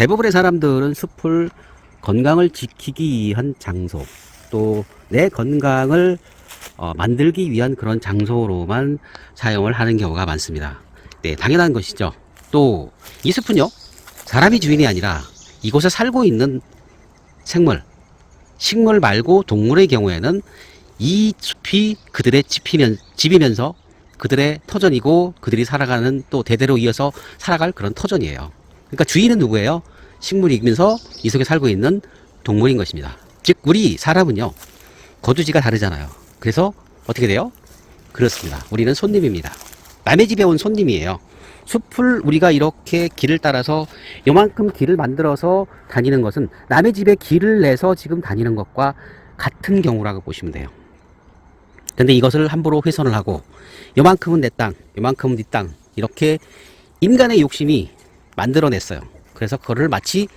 대부분의 사람들은 숲을 건강을 지키기 위한 장소, 또 내 건강을 만들기 위한 그런 장소로만 사용을 하는 경우가 많습니다. 네, 당연한 것이죠. 또 이 숲은요, 사람이 주인이 아니라 이곳에 살고 있는 생물, 식물 말고 동물의 경우에는 이 숲이 그들의 집이면서 그들의 터전이고, 그들이 살아가는, 또 대대로 이어서 살아갈 그런 터전이에요. 그러니까 주인은 누구예요? 식물이면서 이 속에 살고 있는 동물인 것입니다. 즉 우리 사람은요, 거주지가 다르잖아요. 그래서 어떻게 돼요? 그렇습니다. 우리는 손님입니다. 남의 집에 온 손님이에요. 숲을 우리가 이렇게 길을 따라서 요만큼 길을 만들어서 다니는 것은 남의 집에 길을 내서 지금 다니는 것과 같은 경우라고 보시면 돼요. 근데 이것을 함부로 훼손을 하고, 요만큼은 내 땅, 요만큼은 네 땅, 이렇게 인간의 욕심이 만들어냈어요. 그래서 그거를 마치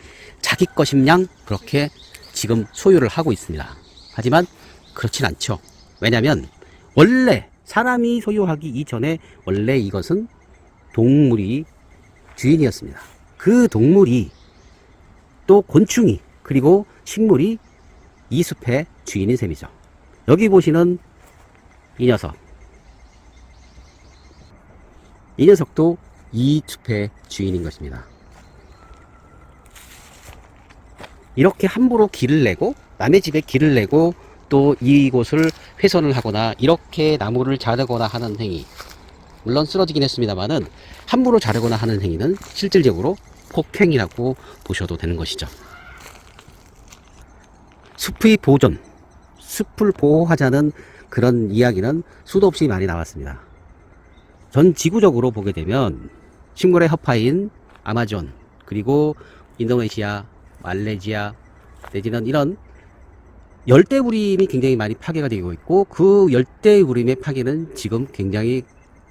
자기 것인 양 그렇게 지금 소유를 하고 있습니다. 하지만 그렇진 않죠. 왜냐하면 원래 사람이 소유하기 이전에 원래 이것은 동물이 주인이었습니다. 그 동물이, 또 곤충이, 그리고 식물이 이 숲의 주인인 셈이죠. 여기 보시는 이 녀석, 이 녀석도 이 숲의 주인인 것입니다. 이렇게 함부로 길을 내고, 남의 집에 길을 내고, 또 이곳을 훼손을 하거나 이렇게 나무를 자르거나 하는 행위, 물론 쓰러지긴 했습니다만은 함부로 자르거나 하는 행위는 실질적으로 폭행이라고 보셔도 되는 것이죠. 숲의 보존, 숲을 보호하자는 그런 이야기는 수도 없이 많이 나왔습니다. 전 지구적으로 보게 되면 식물의 허파인 아마존, 그리고 인도네시아, 말레이시아 내지는 이런 열대우림이 굉장히 많이 파괴가 되고 있고, 그 열대우림의 파괴는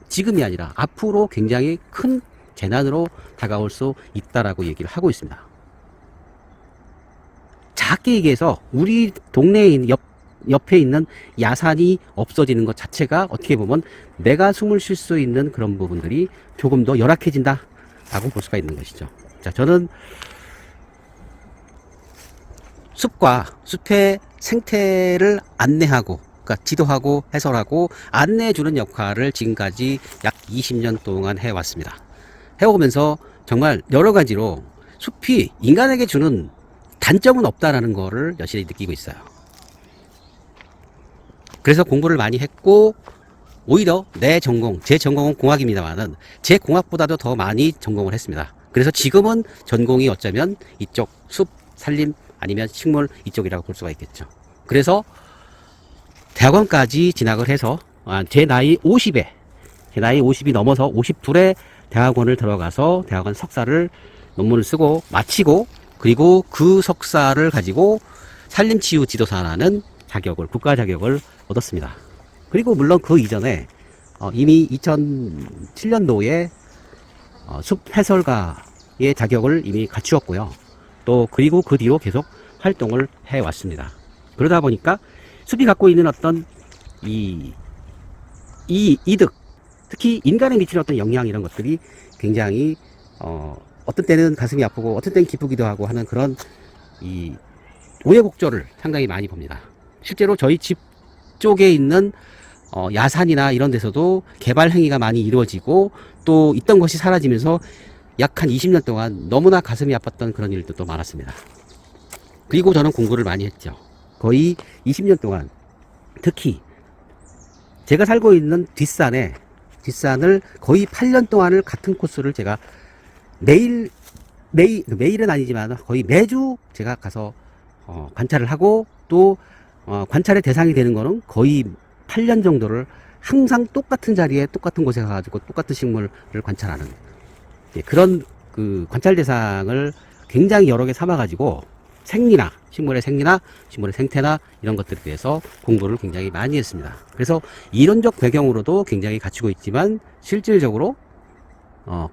지금이 아니라 앞으로 굉장히 큰 재난으로 다가올 수 있다라고 얘기를 하고 있습니다. 작게 얘기해서 우리 동네에 있는 옆에 있는 야산이 없어지는 것 자체가 어떻게 보면 내가 숨을 쉴 수 있는 그런 부분들이 조금 더 열악해진다 라고 볼 수가 있는 것이죠. 자, 저는 숲과 숲의 생태를 안내하고, 그러니까 지도하고 해설하고 안내해주는 역할을 지금까지 약 20년 동안 해왔습니다. 해오면서 정말 여러 가지로 숲이 인간에게 주는 단점은 없다라는 거를 여실히 느끼고 있어요. 그래서 공부를 많이 했고, 오히려 제 전공은 공학입니다만은 제 공학보다도 더 많이 전공을 했습니다. 그래서 지금은 전공이 어쩌면 이쪽 숲, 산림, 아니면 식물 이쪽이라고 볼 수가 있겠죠. 그래서 대학원까지 진학을 해서 제 나이 50이 넘어서 52에 대학원을 들어가서 대학원 석사를 논문을 쓰고 마치고, 그리고 그 석사를 가지고 산림치유 지도사라는 자격을, 국가 자격을 얻었습니다. 그리고 물론 그 이전에 이미 2007년도에 숲 해설가의 자격을 이미 갖추었고요. 또 그리고 그 뒤로 계속 활동을 해왔습니다. 그러다 보니까 숲이 갖고 있는 어떤 이 이득, 특히 인간에 미치는 어떤 영향, 이런 것들이 굉장히 어떤 때는 가슴이 아프고 어떤 때는 기쁘기도 하고 하는 그런 이 우여곡절을 상당히 많이 봅니다. 실제로 저희 집 쪽에 있는 야산이나 이런 데서도 개발 행위가 많이 이루어지고, 또 있던 것이 사라지면서 약 한 20년 동안 너무나 가슴이 아팠던 그런 일들도 많았습니다. 그리고 저는 공부를 많이 했죠. 거의 20년 동안, 특히 제가 살고 있는 뒷산을 거의 8년 동안을 같은 코스를 제가 매일은 아니지만 거의 매주 제가 가서 관찰을 하고, 또 관찰의 대상이 되는 거는 거의 8년 정도를 항상 똑같은 자리에 똑같은 곳에 가가지고 똑같은 식물을 관찰하는, 그런 그 관찰 대상을 굉장히 여러 개 삼아가지고 식물의 생리나 식물의 생태나 이런 것들에 대해서 공부를 굉장히 많이 했습니다. 그래서 이론적 배경으로도 굉장히 갖추고 있지만 실질적으로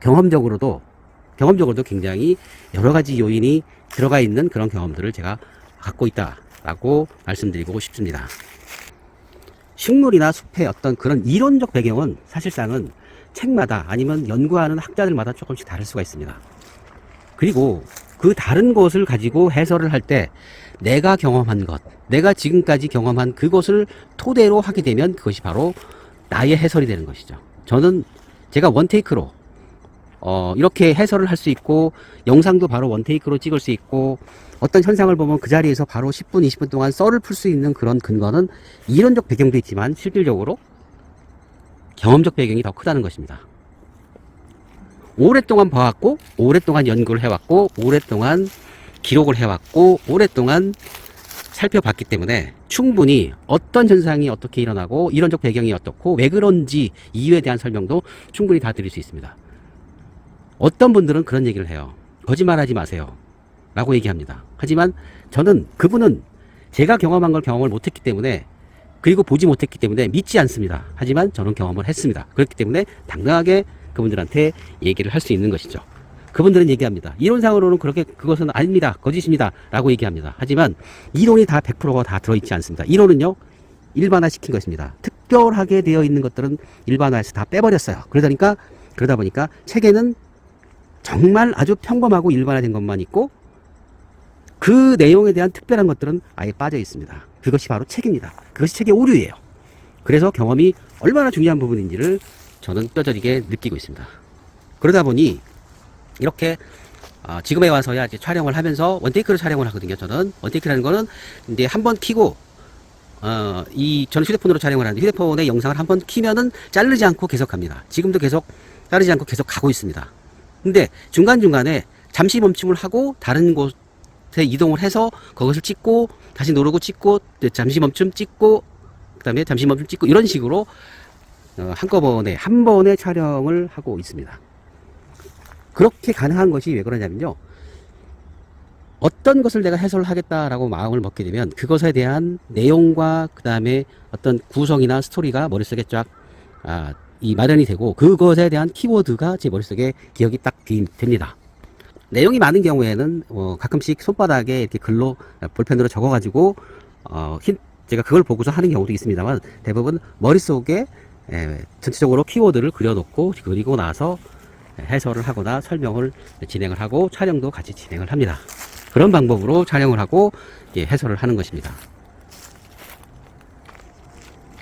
경험적으로도 굉장히 여러 가지 요인이 들어가 있는 그런 경험들을 제가 갖고 있다라고 말씀드리고 싶습니다. 식물이나 숲의 어떤 그런 이론적 배경은 사실상은 책마다 아니면 연구하는 학자들마다 조금씩 다를 수가 있습니다. 그리고 그 다른 것을 가지고 해설을 할 때 내가 경험한 것, 내가 지금까지 경험한 그것을 토대로 하게 되면 그것이 바로 나의 해설이 되는 것이죠. 저는 제가 원테이크로 이렇게 해설을 할 수 있고, 영상도 바로 원테이크로 찍을 수 있고, 어떤 현상을 보면 그 자리에서 바로 10분, 20분 동안 썰을 풀 수 있는 그런 근거는 이론적 배경도 있지만 실질적으로 경험적 배경이 더 크다는 것입니다. 오랫동안 봐왔고, 오랫동안 연구를 해왔고, 오랫동안 기록을 해왔고, 오랫동안 살펴봤기 때문에 충분히 어떤 현상이 어떻게 일어나고, 이론적 배경이 어떻고, 왜 그런지 이유에 대한 설명도 충분히 다 드릴 수 있습니다. 어떤 분들은 그런 얘기를 해요. 거짓말하지 마세요 라고 얘기합니다. 하지만 저는 그분은 제가 경험한 걸 경험을 못했기 때문에, 그리고 보지 못했기 때문에 믿지 않습니다. 하지만 저는 경험을 했습니다. 그렇기 때문에 당당하게 그분들한테 얘기를 할 수 있는 것이죠. 그분들은 얘기합니다. 이론상으로는 그렇게, 그것은 아닙니다, 거짓입니다 라고 얘기합니다. 하지만 이론이 다 100%가 다 들어있지 않습니다. 이론은요, 일반화 시킨 것입니다. 특별하게 되어 있는 것들은 일반화해서 다 빼버렸어요. 그러다 보니까 책에는 정말 아주 평범하고 일반화된 것만 있고, 그 내용에 대한 특별한 것들은 아예 빠져 있습니다. 그것이 바로 책입니다. 그것이 책의 오류예요. 그래서 경험이 얼마나 중요한 부분인지를 저는 뼈저리게 느끼고 있습니다. 그러다 보니 이렇게 지금에 와서야 이제 촬영을 하면서 원테이크로 촬영을 하거든요. 저는 원테이크라는 거는 이제 한번 키고, 저는 휴대폰으로 촬영을 하는데, 휴대폰에 영상을 한번 키면은 자르지 않고 계속 갑니다. 지금도 계속 자르지 않고 계속 가고 있습니다. 근데 중간중간에 잠시 멈춤을 하고 다른 곳에 이동을 해서 그것을 찍고, 다시 누르고 찍고, 잠시 멈춤 찍고, 그 다음에 잠시 멈춤 찍고, 이런 식으로 한꺼번에 한 번에 촬영을 하고 있습니다. 그렇게 가능한 것이 왜 그러냐면요, 어떤 것을 내가 해설을 하겠다라고 마음을 먹게 되면 그것에 대한 내용과 그 다음에 어떤 구성이나 스토리가 머릿속에 쫙 이 마련이 되고, 그것에 대한 키워드가 제 머릿속에 기억이 딱 됩니다. 내용이 많은 경우에는 가끔씩 손바닥에 이렇게 글로, 볼펜으로 적어가지고 제가 그걸 보고서 하는 경우도 있습니다만, 대부분 머릿속에 전체적으로 키워드를 그려놓고, 그리고 나서 해설을 하거나 설명을 진행을 하고 촬영도 같이 진행을 합니다. 그런 방법으로 촬영을 하고 해설을 하는 것입니다.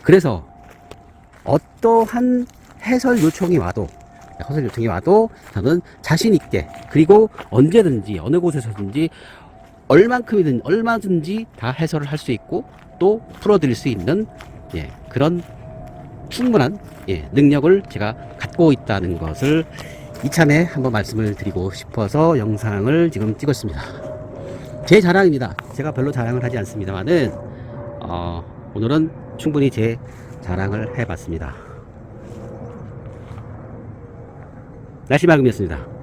그래서 어떠한 해설 요청이 와도 저는 자신 있게, 그리고 언제든지 어느 곳에서든지 얼마든지 다 해설을 할 수 있고 또 풀어드릴 수 있는 그런 충분한 능력을 제가 갖고 있다는 것을 이참에 한번 말씀을 드리고 싶어서 영상을 지금 찍었습니다. 제 자랑입니다. 제가 별로 자랑을 하지 않습니다만은 오늘은 충분히 제 자랑을 해봤습니다. 날씨 맑음이었습니다.